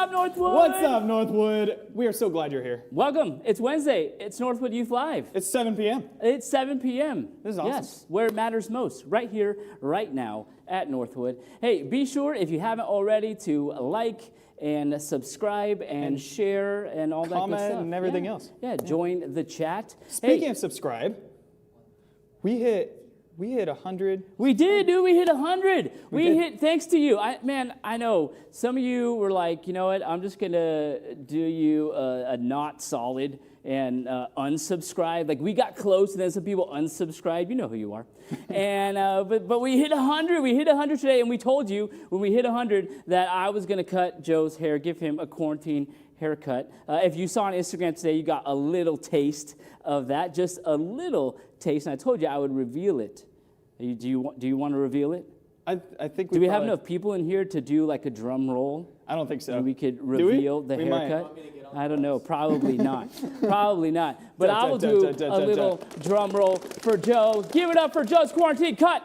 up, Northwood? What's up, Northwood? We are so glad you're here. Welcome. It's Wednesday. It's Northwood Youth Live. It's 7 p.m. It's 7 p.m. This is awesome. Yes, where it matters most, right here, right now at Northwood. Hey, be sure, if you haven't already, to like and subscribe and share and all that good stuff. Comment and everything else. Yeah, join the chat. Speaking of subscribe, we hit 100. We did, dude. We hit 100. We hit, thanks to you. I know some of you were like, you know what? I'm just going to do you a not solid and unsubscribe. Like, we got close, and then some people unsubscribed. You know who you are. And but we hit 100. We hit 100 today, and we told you when we hit 100 that I was going to cut Joe's hair, give him a quarantine haircut. If you saw on Instagram today, you got a little taste of that, just a little taste. And I told you I would reveal it. Do you want to reveal it? I think do we have enough people in here to do like a drum roll? I don't think so. And we could reveal the haircut. I don't know. Probably not. Probably not. But I will do a little drum roll for Joe. Give it up for Joe's quarantine cut.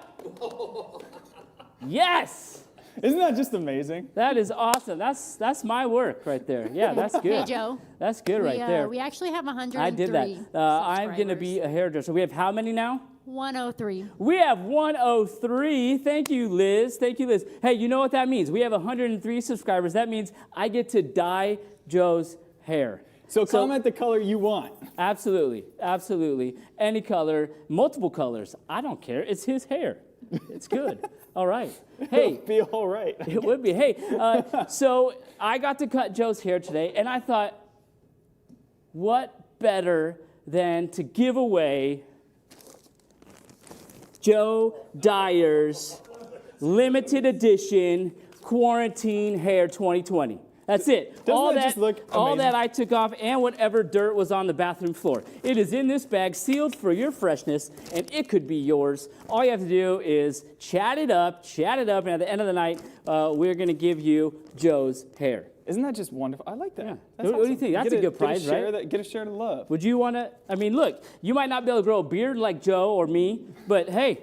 Yes. Isn't that just amazing? That is awesome. That's my work right there. Yeah, that's good. Hey, Joe. That's good right there. We actually have 103 I did that. I'm going to be a hairdresser. We have how many now? 103. We have 103. Thank you, Liz. Thank you, Liz. Hey, you know what that means? We have 103 subscribers. That means I get to dye Joe's hair. So comment the color you want. Absolutely. Absolutely. Any color, multiple colors. I don't care. It's his hair. It's good. All right. Hey. It'll be all right. It would be. Hey, so I got to cut Joe's hair today, and I thought, what better than to give away Joe Dyer's limited edition quarantine hair 2020. That's it. Doesn't that just look amazing? All that I took off and whatever dirt was on the bathroom floor. It is in this bag, sealed for your freshness, and it could be yours. All you have to do is chat it up, and at the end of the night, we're going to give you Joe's hair. Isn't that just wonderful? I like that. Yeah. That's What do you think? That's a good prize, right? Get a share of love. Would you want to? I mean, look, you might not be able to grow a beard like Joe or me, but hey,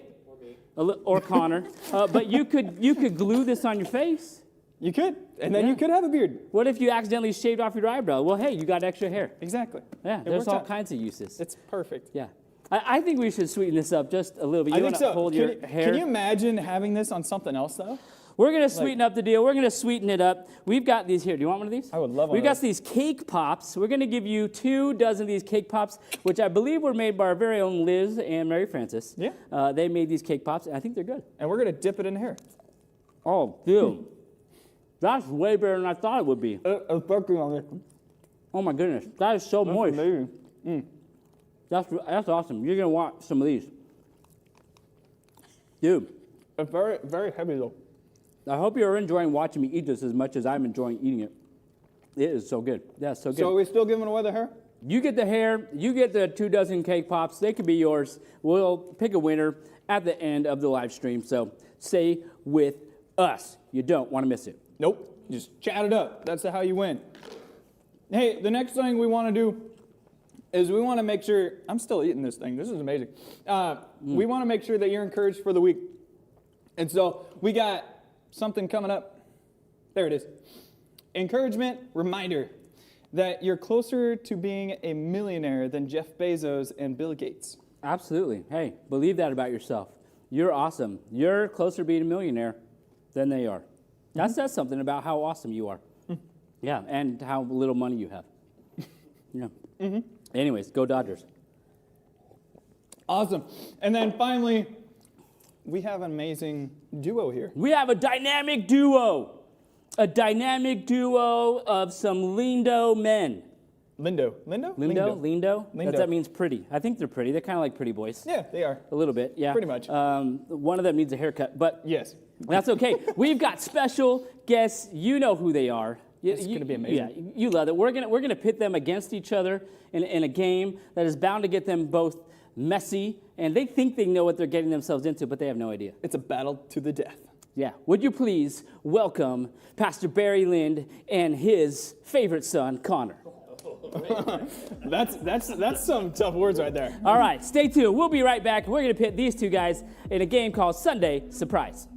or Connor, but you could glue this on your face. You could, and then you could have a beard. What if you accidentally shaved off your eyebrow? Well, hey, you got extra hair. Exactly. Yeah, there's all kinds of uses. It's perfect. Yeah. I think we should sweeten this up just a little bit. I think so. Hold your hair. Can you imagine having this on something else, though? We're going to sweeten up the deal. We're going to sweeten it up. We've got these here. Do you want one of these? I would love one We've of got those. these cake pops. We're going to give you 2 dozen of these cake pops, which I believe were made by our very own Liz and Mary Frances. Yeah. They made these cake pops, and I think they're good. And we're going to dip it in hair. Oh, dude. That's way better than I thought it would be. Oh, my goodness. That is so moist. Amazing. That's awesome. You're going to want some of these. Dude. It's very, very heavy, though. I hope you're enjoying watching me eat this as much as I'm enjoying eating it. It is so good. Yeah, so good. So are we still giving away the hair? You get the hair. You get the 2 dozen cake pops. They could be yours. We'll pick a winner at the end of the live stream. So stay with us. You don't want to miss it. Nope. Just chat it up. That's how you win. Hey, the next thing we want to do is we want to make sure, I'm still eating this thing. This is amazing. We want to make sure that you're encouraged for the week. And so we got something coming up. There it is. Encouragement reminder that you're closer to being a millionaire than Jeff Bezos and Bill Gates. Absolutely. Hey, believe that about yourself. You're awesome. You're closer to being a millionaire than they are. That says something about how awesome you are. Yeah, and how little money you have. Yeah. Anyways, go Dodgers. Awesome. And then finally, we have an amazing duo here. We have a dynamic duo. A dynamic duo of some lindo men. Lindo. Lindo? That means pretty. I think they're pretty. They're kind of like pretty boys. Yeah, they are. A little bit, yeah. Pretty much. One of them needs a haircut, but yes. That's okay. We've got special guests. You know who they are. It's going to be amazing. Yeah, you love it. We're gonna pit them against each other in a game that is bound to get them both messy, and they think they know what they're getting themselves into, but they have no idea. It's a battle to the death. Yeah. Would you please welcome Pastor Barry Lind and his favorite son, Connor. That's some tough words right there. All right, stay tuned. We'll be right back. We're going to pit these two guys in a game called Sunday Surprise.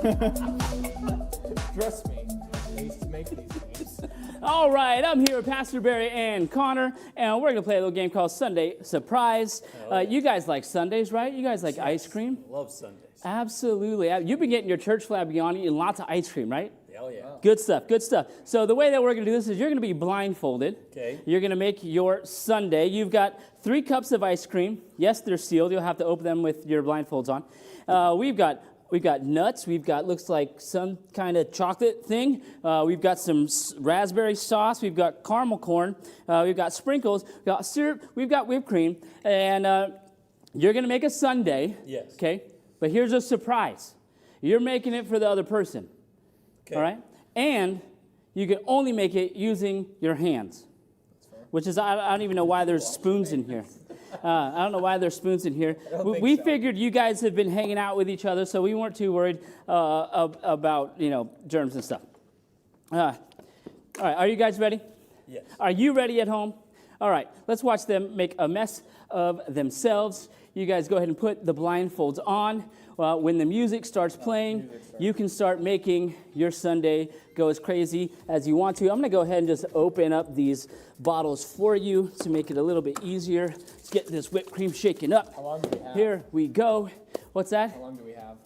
Trust me, I used to make these games. All right, I'm here with Pastor Barry and Connor, and we're gonna play a little game called Sunday Surprise. You guys like Sundays, right? You guys like ice cream? Love Sundays. Absolutely. You've been getting your church flag beyond eating lots of ice cream, right? Hell yeah. Good stuff, good stuff. So the way that we're gonna do this is you're gonna be blindfolded. Okay. You're gonna make your sundae. You've got 3 cups of ice cream. Yes, they're sealed. You'll have to open them with your blindfolds on. We've got nuts. We've got, looks like some kind of chocolate thing. We've got some raspberry sauce. We've got caramel corn. We've got sprinkles. We've got syrup. We've got whipped cream. And you're going to make a sundae. Yes. Okay? But here's a surprise. You're making it for the other person. Okay. All right? And you can only make it using your hands. Which is, I don't even know why there's spoons in here. I don't know why there's spoons in here. We figured you guys have been hanging out with each other, so we weren't too worried about, germs and stuff. All right, are you guys ready? Yes. Are you ready at home? All right, let's watch them make a mess of themselves. You guys go ahead and put the blindfolds on. When the music starts playing, you can start making your sundae go as crazy as you want to. I'm going to go ahead and just open up these bottles for you to make it a little bit easier. Let's get this whipped cream shaken up. How long do we have? Here we go. What's that? How long do we have?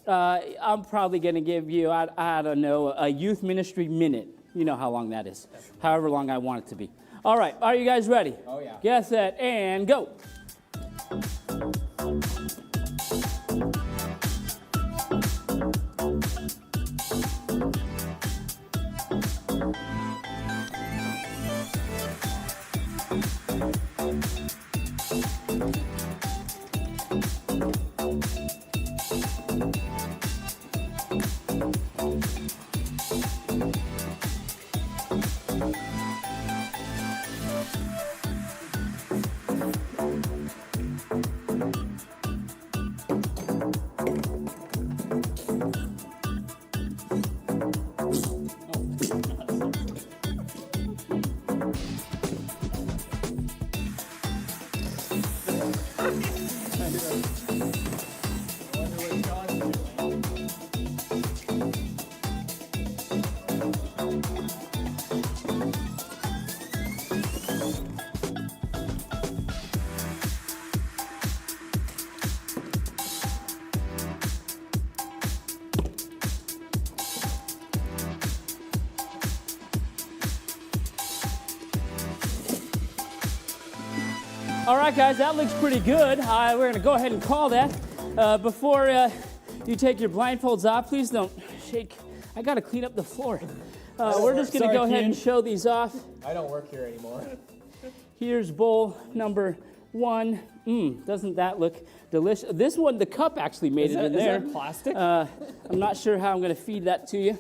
I'm probably going to give you, I don't know, a youth ministry minute. You know how long that is. However long I want it to be. All right, are you guys ready? Oh, yeah. Get set and go. All right, guys, that looks pretty good. We're going to go ahead and call that. Before you take your blindfolds off, please don't shake. I got to clean up the floor. We're just going to go ahead and show these off. I don't work here anymore. Here's bowl number 1. Doesn't that look delicious? This one, the cup actually made it in there. Is that plastic? I'm not sure how I'm going to feed that to you.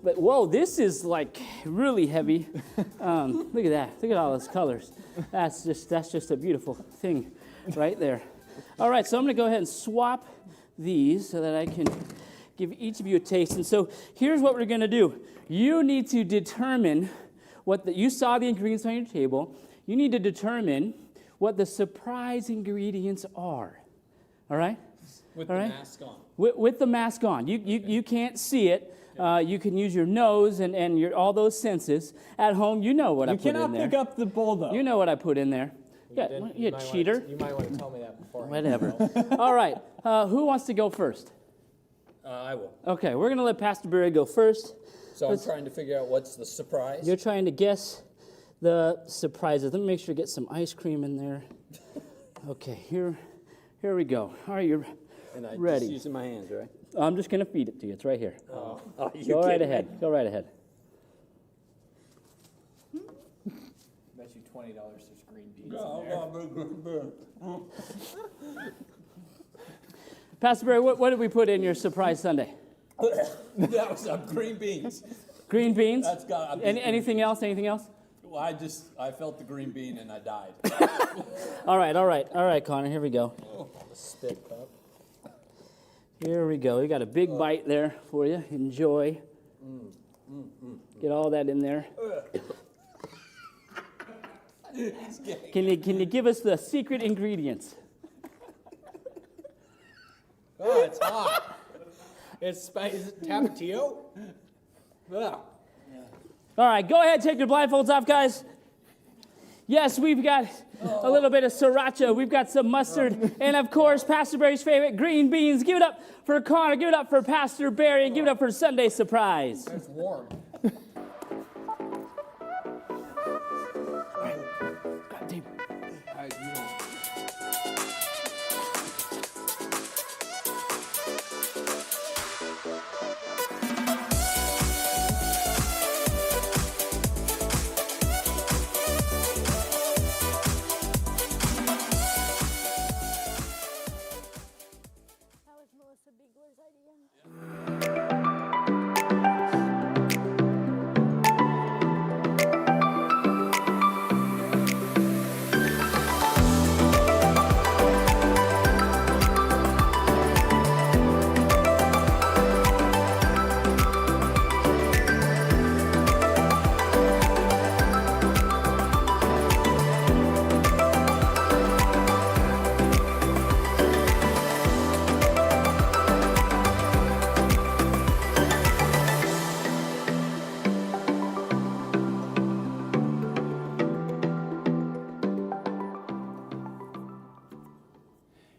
But whoa, this is like really heavy. Look at that. Look at all those colors. That's just a beautiful thing right there. All right, so I'm going to go ahead and swap these so that I can give each of you a taste. And so here's what we're going to do. You need to determine you saw the ingredients on your table. You need to determine what the surprise ingredients are. All right? With All the right? mask on. With the mask on. You can't see it. You can use your nose and all those senses. At home, you know what I put in there. You cannot pick up the bowl, though. You know what I put in there. You might cheater. You might want to tell me that beforehand. Whatever. All right. Who wants to go first? I will. Okay, we're going to let Pastor Barry go first. So I'm trying to figure out what's the surprise. You're trying to guess the surprises. Let me make sure to get some ice cream in there. Okay, here we go. All right, you're and I ready. Just using my hands, right? I'm just going to feed it to you. It's right here. Oh, Go right ahead. Go right ahead. Bet you $20 there's green beans in there. Pastor Barry, what did we put in your surprise sundae? That was green beans. Green beans? That's got. Anything else? Anything else? Well, I felt the green bean and I died. All right, Connor. Here we go. Spit cup. Here we go. You got a big bite there for you. Enjoy. Get all that in there. Can you give us the secret ingredients? Oh, it's hot. Is it Tapatio? Yeah. All right, go ahead, take your blindfolds off, guys. Yes, we've got a little bit of sriracha. We've got some mustard. And, of course, Pastor Barry's favorite, green beans. Give it up for Connor. Give it up for Pastor Barry. And give it up for Sunday Surprise. It's warm. That was Melissa Bigler's idea.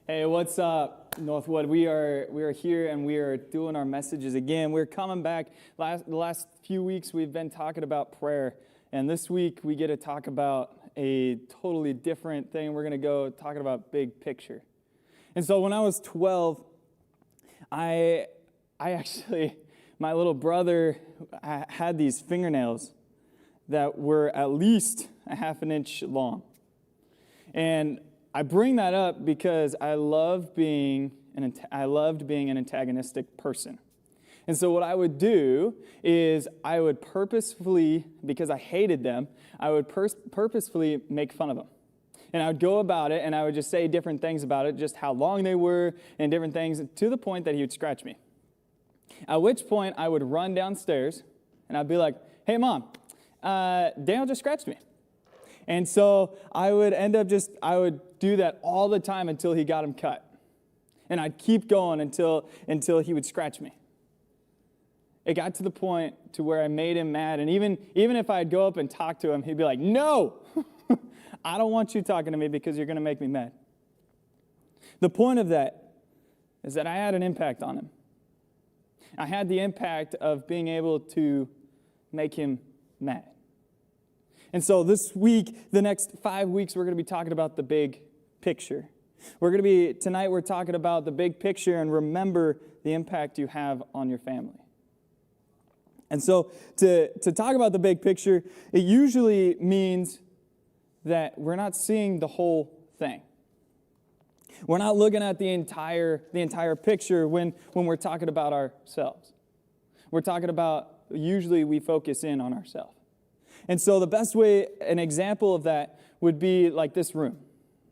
Hey, what's up, Northwood? We are here and we are doing our messages again. We're coming back. The last few weeks we've been talking about prayer, and this week we get to talk about a totally different thing. We're going to go talking about big picture. And so when I was 12, I actually, my little brother had these fingernails that were at least a half an inch long. And I bring that up because I loved being an antagonistic person. And so what I would do is I would purposefully, because I hated them, I would purposefully make fun of them. And I would go about it and I would just say different things about it, just how long they were and different things, to the point that he would scratch me. At which point I would run downstairs and I'd be like, hey, Mom, Daniel just scratched me. And so I would do that all the time until he got him cut. And I'd keep going until he would scratch me. It got to the point to where I made him mad. And even if I'd go up and talk to him, he'd be like, no, I don't want you talking to me because you're going to make me mad. The point of that is that I had an impact on him. I had the impact of being able to make him mad. And so this week, the next 5 weeks, we're going to be talking about the big picture. Tonight we're talking about the big picture and remember the impact you have on your family. And so to talk about the big picture, it usually means that we're not seeing the whole thing. We're not looking at the entire picture when we're talking about ourselves. We're talking about, usually we focus in on ourselves. And so the best way, an example of that would be like this room.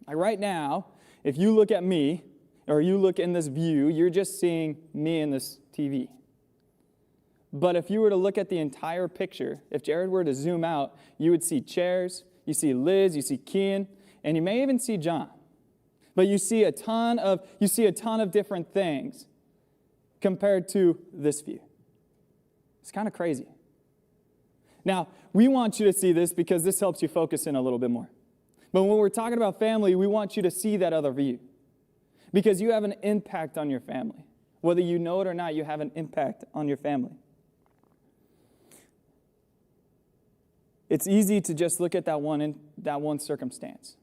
Like right now, if you look at me, or you look in this view, you're just seeing me in this TV. But if you were to look at the entire picture, if Jared were to zoom out, you would see chairs, you see Liz, you see Kian, and you may even see John. But you see a ton of different things compared to this view. It's kind of crazy. Now, we want you to see this because this helps you focus in a little bit more. But when we're talking about family, we want you to see that other view because you have an impact on your family. Whether you know it or not, you have an impact on your family. It's easy to just look at that one circumstance.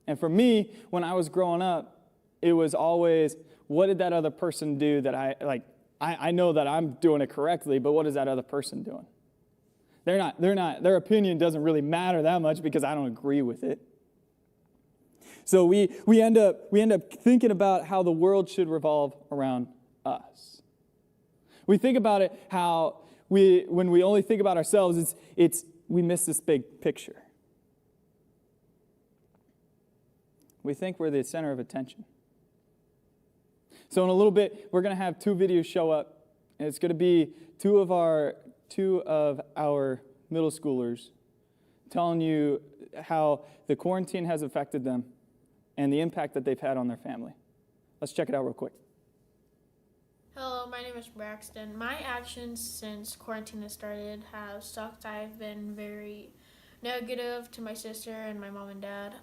And for me, when I was growing up, it was always, what did that other person do that I know that I'm doing it correctly, but what is that other person doing? Their opinion doesn't really matter that much because I don't agree with it. So we end up thinking about how the world should revolve around us. We think about it how when we only think about ourselves, we miss this big picture. We think we're the center of attention. So in a little bit, we're going to have 2 videos show up, and it's going to be two of our middle schoolers telling you how the quarantine has affected them and the impact that they've had on their family. Let's check it out real quick. Hello, my name is Braxton. My actions since quarantine has started have sucked. I've been very negative to my sister and my mom and dad.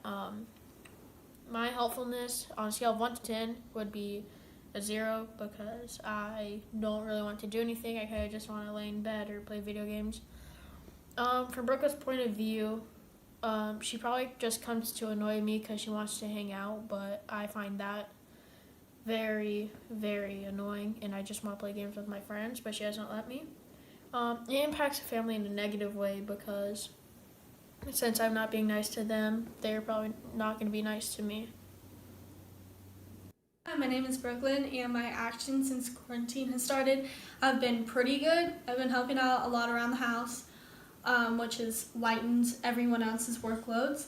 My helpfulness on a scale of 1 to 10 would be a 0 because I don't really want to do anything. I kind of just want to lay in bed or play video games. From Brookla's point of view, she probably just comes to annoy me because she wants to hang out, but I find that very, very annoying, and I just want to play games with my friends, but she doesn't let me. It impacts the family in a negative way because since I'm not being nice to them, they're probably not going to be nice to me. Hi, my name is Brooklyn, and my actions since quarantine has started have been pretty good. I've been helping out a lot around the house, which has lightened everyone else's workloads.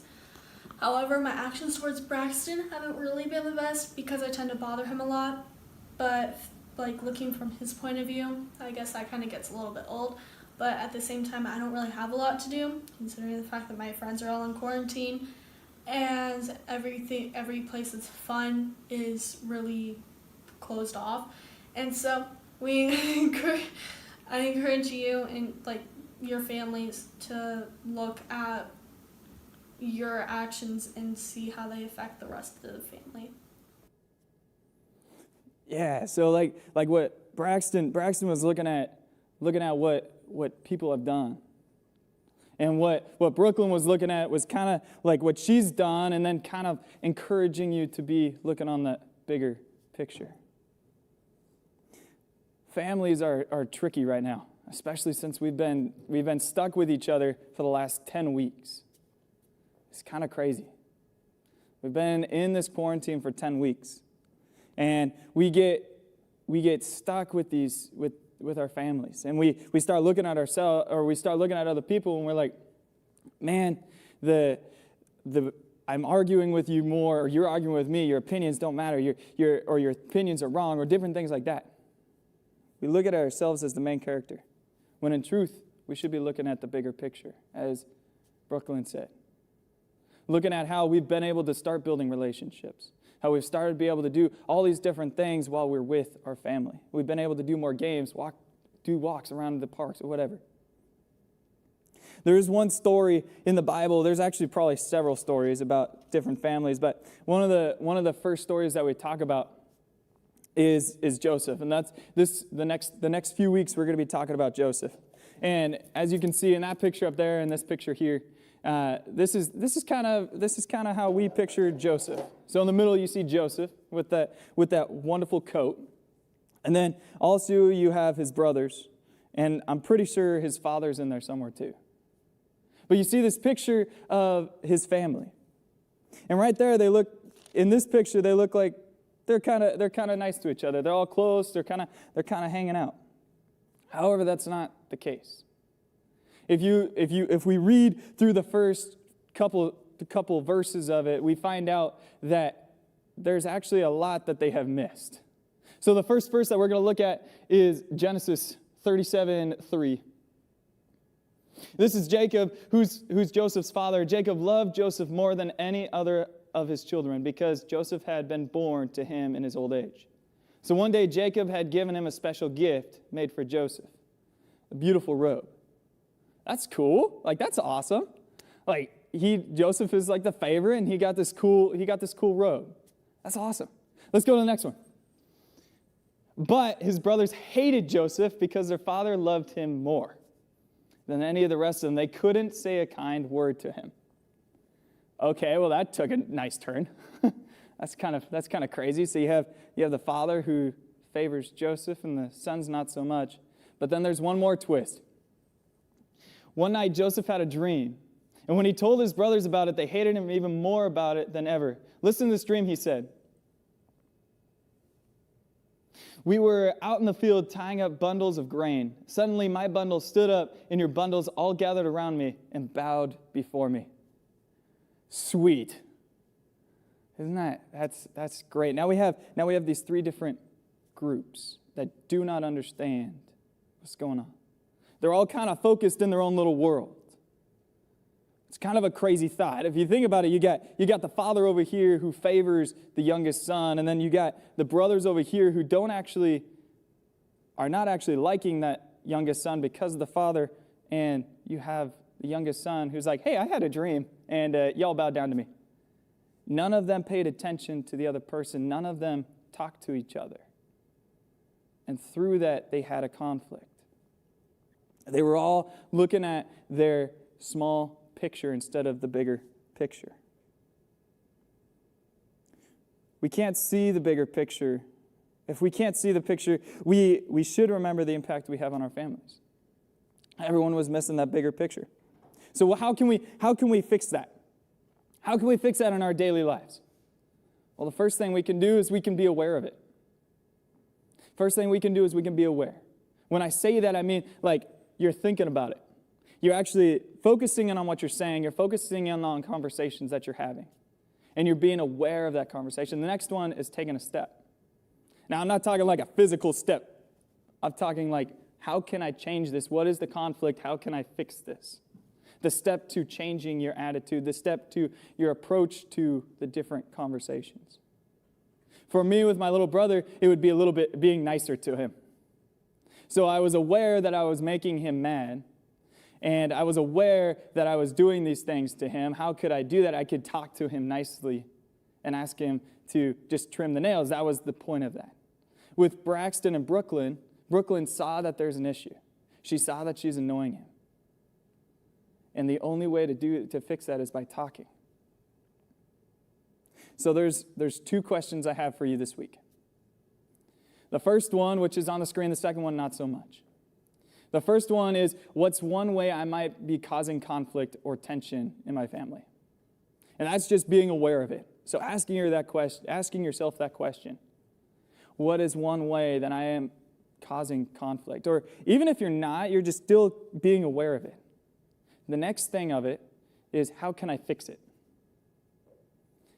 However, my actions towards Braxton haven't really been the best because I tend to bother him a lot. But like looking from his point of view, I guess that kind of gets a little bit old. But at the same time, I don't really have a lot to do, considering the fact that my friends are all in quarantine, and every place that's fun is really closed off. And so I encourage you and like your families to look at your actions and see how they affect the rest of the family. Yeah, so like what Braxton was looking at what people have done. And what Brooklyn was looking at was kind of like what she's done, and then kind of encouraging you to be looking on the bigger picture. Families are tricky right now, especially since we've been stuck with each other for the last 10 weeks. It's kind of crazy. We've been in this quarantine for 10 weeks. And we get stuck with our families. And we start looking at ourselves, or we start looking at other people, and we're like, man, I'm arguing with you more, or you're arguing with me, your opinions don't matter, your opinions are wrong, or different things like that. We look at ourselves as the main character, when in truth, we should be looking at the bigger picture, as Brooklyn said. Looking at how we've been able to start building relationships, how we've started to be able to do all these different things while we're with our family. We've been able to do more games, do walks around the parks or whatever. There is one story in the Bible. There's actually probably several stories about different families, but one of the first stories that we talk about is Joseph, and that's the next few weeks we're going to be talking about Joseph. And as you can see in that picture up there and this picture here, this is kind of how we picture Joseph. So in the middle you see Joseph with that wonderful coat, and then also you have his brothers, and I'm pretty sure his father's in there somewhere too. But you see this picture of his family, and right there in this picture they look like they're kind of nice to each other. They're all close. They're kind of hanging out. However, that's not the case. If we read through the first couple verses of it, we find out that there's actually a lot that they have missed. So the first verse that we're going to look at is Genesis 37:3. This is Jacob, who's Joseph's father. Jacob loved Joseph more than any other of his children because Joseph had been born to him in his old age. So one day Jacob had given him a special gift made for Joseph, a beautiful robe. That's cool. Like, that's awesome. Like, Joseph is like the favorite, and he got this cool robe. That's awesome. Let's go to the next one. But his brothers hated Joseph because their father loved him more than any of the rest of them. They couldn't say a kind word to him. Okay, well, that took a nice turn. That's kind of crazy. So you have the father who favors Joseph, and the sons not so much. But then there's one more twist. One night, Joseph had a dream, and when he told his brothers about it, they hated him even more about it than ever. Listen to this dream, he said. We were out in the field tying up bundles of grain. Suddenly, my bundle stood up, and your bundles all gathered around me and bowed before me. Sweet. Isn't that's great. Now we have these three different groups that do not understand what's going on. They're all kind of focused in their own little world. It's kind of a crazy thought. If you think about it, you got the father over here who favors the youngest son, and then you got the brothers over here who don't actually are not actually liking that youngest son because of the father, and you have the youngest son who's like, hey, I had a dream, and y'all bowed down to me. None of them paid attention to the other person. None of them talked to each other. And through that, they had a conflict. They were all looking at their small picture instead of the bigger picture. We can't see the bigger picture. If we can't see the picture, we should remember the impact we have on our families. Everyone was missing that bigger picture. So how can we fix that? How can we fix that in our daily lives? Well, the first thing we can do is we can be aware of it. First thing we can do is we can be aware. When I say that, I mean like you're thinking about it. You're actually focusing in on what you're saying. You're focusing in on conversations that you're having. And you're being aware of that conversation. The next one is taking a step. Now, I'm not talking like a physical step. I'm talking like, how can I change this? What is the conflict? How can I fix this? The step to changing your attitude, the step to your approach to the different conversations. For me, with my little brother, it would be a little bit being nicer to him. So I was aware that I was making him mad, and I was aware that I was doing these things to him. How could I do that? I could talk to him nicely and ask him to just trim the nails. That was the point of that. With Braxton and Brooklyn, Brooklyn saw that there's an issue. She saw that she's annoying him. And the only way to fix that is by talking. So there's two questions I have for you this week. The first one, which is on the screen, the second one, not so much. The first one is, what's one way I might be causing conflict or tension in my family? And that's just being aware of it. So asking yourself that question. What is one way that I am causing conflict? Or even if you're not, you're just still being aware of it. The next thing of it is, how can I fix it?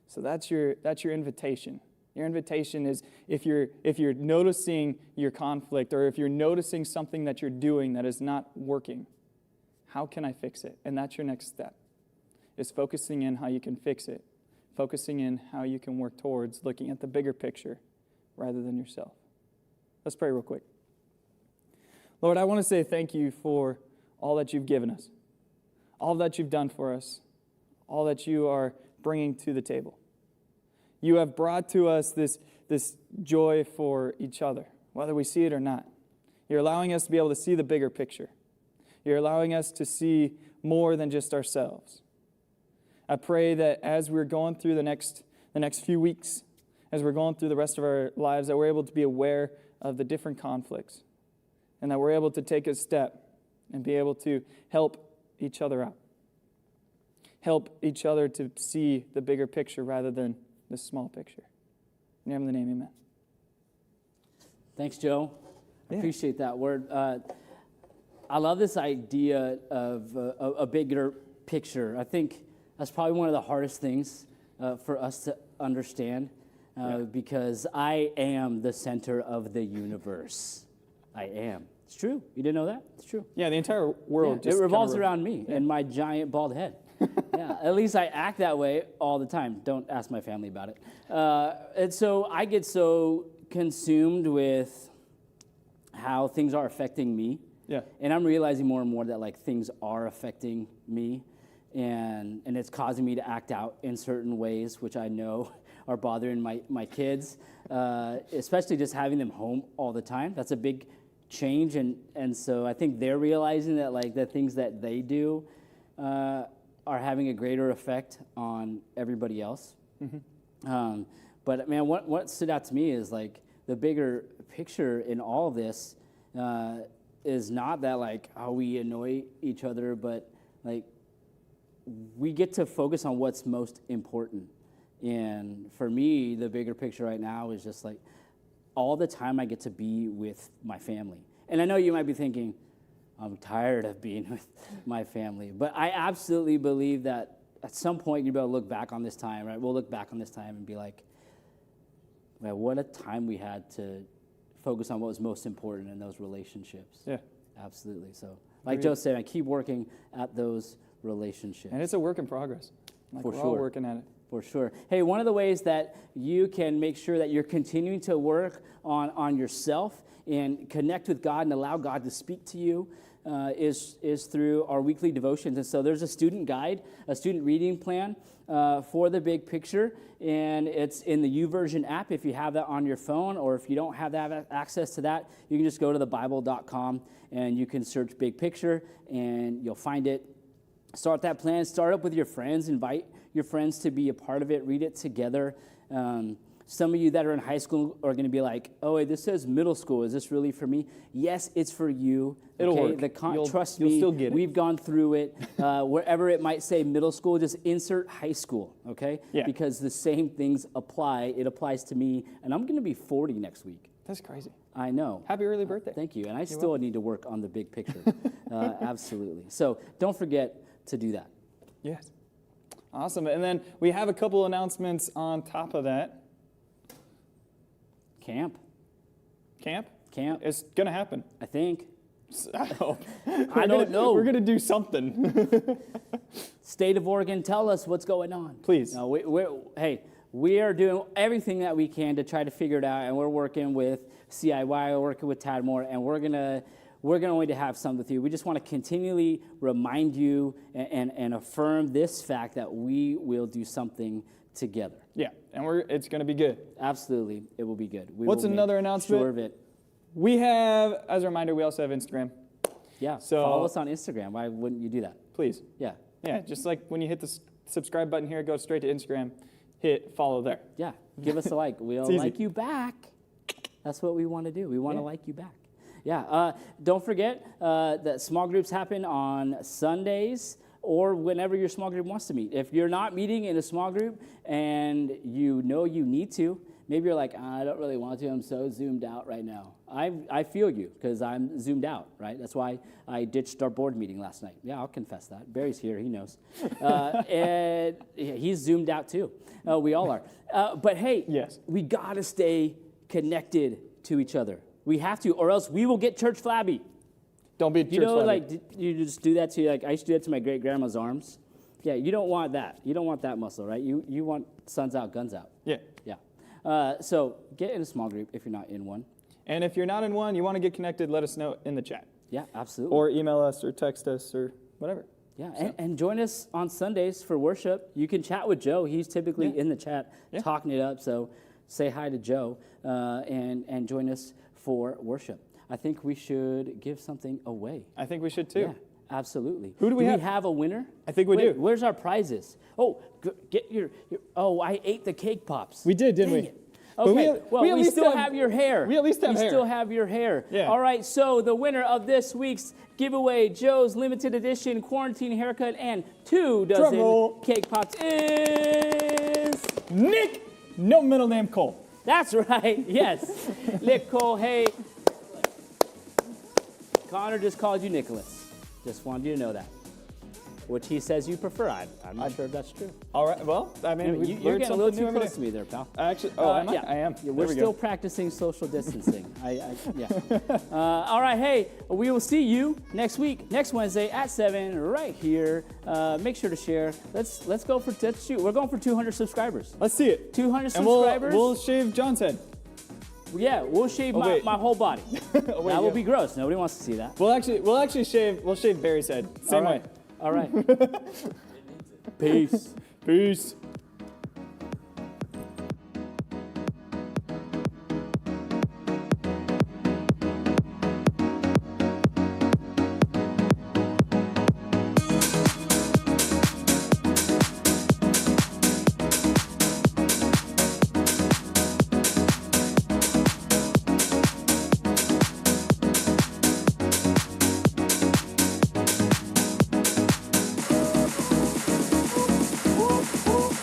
So that's your invitation. Your invitation is, if you're noticing your conflict, or if you're noticing something that you're doing that is not working, how can I fix it? And that's your next step, is focusing in how you can fix it, focusing in how you can work towards looking at the bigger picture rather than yourself. Let's pray real quick. Lord, I want to say thank you for all that you've given us, all that you've done for us, all that you are bringing to the table. You have brought to us this joy for each other, whether we see it or not. You're allowing us to be able to see the bigger picture. You're allowing us to see more than just ourselves. I pray that as we're going through the next few weeks, as we're going through the rest of our lives, that we're able to be aware of the different conflicts, and that we're able to take a step and be able to help each other out. Help each other to see the bigger picture rather than the small picture. In your name, amen. Thanks, Joe. I appreciate that word. I love this idea of a bigger picture. I think that's probably one of the hardest things for us to understand because I am the center of the universe. I am. It's true. You didn't know that? It's true. Yeah, the entire world it revolves around me and my giant bald head. Yeah, at least I act that way all the time. Don't ask my family about it. And so I get so consumed with how things are affecting me. Yeah. And I'm realizing more and more that like things are affecting me, and it's causing me to act out in certain ways, which I know are bothering my kids, especially just having them home all the time. That's a big change, and so I think they're realizing that like the things that they do are having a greater effect on everybody else. Mm-hmm. But man, what stood out to me is like the bigger picture in all of this is not that like how we annoy each other, but like we get to focus on what's most important. And for me, the bigger picture right now is just like all the time I get to be with my family. And I know you might be thinking, I'm tired of being with my family. But I absolutely believe that at some point you'll be able to look back on this time, right? We'll look back on this time and be like, man, what a time we had to focus on what was most important in those relationships. Yeah. Absolutely. So like Joe said, I keep working at those relationships. And it's a work in progress. Like For we're all sure. working at it. For sure. Hey, one of the ways that you can make sure that you're continuing to work on yourself and connect with God and allow God to speak to you is through our weekly devotions. And so there's a student guide, a student reading plan for the big picture, and it's in the YouVersion app if you have that on your phone, or if you don't have that access to that, you can just go to thebible.com and you can search big picture and you'll find it. Start that plan. Start up with your friends. Invite your friends to be a part of it. Read it together. Some of you that are in high school are going to be like, oh, wait, this says middle school. Is this really for me? Yes, it's for you. It'll work. Trust you'll me, still get it. we've gone through it. Wherever it might say middle school, just insert high school, okay? Yeah. Because the same things apply. It applies to me, and I'm going to be 40 next week. That's crazy. I know. Happy early birthday. Thank you. And I still need to work on the big picture. Absolutely. So don't forget to do that. Yes. Awesome. And then we have a couple announcements on top of that. Camp. Camp? It's going to happen. I think. I hope. I don't know. We're going to do something. State of Oregon, tell us what's going on. Please. No, we are doing everything that we can to try to figure it out, and we're working with CIY, we're working with Tadmore, and we're going to have some with you. We just want to continually remind you and affirm this fact that we will do something together. Yeah, and it's going to be good. Absolutely, it will be good. What's another announcement? Sure of it. We have, as a reminder, we also have Instagram. Yeah, So- follow us on Instagram. Why wouldn't you do that? Please. Yeah, Yeah, just like when you hit the subscribe button here, go straight to Instagram, hit follow there. yeah. Give us a like. We'll easy. like you back. That's what we want to do. We want to Yeah. like you back. Yeah. Don't forget that small groups happen on Sundays or whenever your small group wants to meet. If you're not meeting in a small group and you know you need to, maybe you're like, I don't really want to. I'm so zoomed out right now. I feel you because I'm zoomed out, right? That's why I ditched our board meeting last night. Yeah, I'll confess that. Barry's here. He knows. And he's zoomed out too. We all are. But hey, Yes. we got to stay connected to each other. We have to, or else we will get church flabby. Don't be You know, like you just do that to, like, I used to do that to my great grandma's arms. Yeah, you don't want that. You don't want that muscle, right? You want suns out, guns out. Yeah. Yeah. So get in a small group if you're not in one. And if you're not in one, you want to get connected, let us know in the chat. Yeah, absolutely. Or email us or text us or whatever. Yeah, and join us on Sundays for worship. You can chat with Joe. He's typically in the chat talking it up. So say hi to Joe and join us for worship. I think we should give something away. I think we should too. Yeah, absolutely. Who do we have? We have a winner? I think we Wait, do. Where's our prizes? Oh, get your oh, I ate the cake pops. We did, didn't Dang we? it. But Okay, we at we least still have your hair. We at least have We hair. still have your hair. Yeah. All right, so the winner of this week's giveaway, Joe's limited edition quarantine haircut and 2 dozen roll. cake pops is... Nick, no middle name Cole. That's right, yes. Nick Cole, hey. Connor just called you Nicholas. Just wanted you to know that. Which he says you prefer. I'm not sure if that's true. All right, well, I mean, we've You're learned getting a little something new too every close day. to me there, pal. Actually, am I? Yeah. I am. Yeah, There we're we still go. practicing social distancing. Yeah. All right, hey, we will see you next week, next Wednesday at 7, right here. Make sure to share. Let's shoot. We're going for 200 subscribers. Let's see it. 200 And subscribers. we'll shave John's head. Yeah, we'll shave wait. my whole body. Wait, That will yeah. be gross. Nobody wants to see that. We'll shave Barry's head. Same All way. right. All right. Peace. Peace. Woo, woo.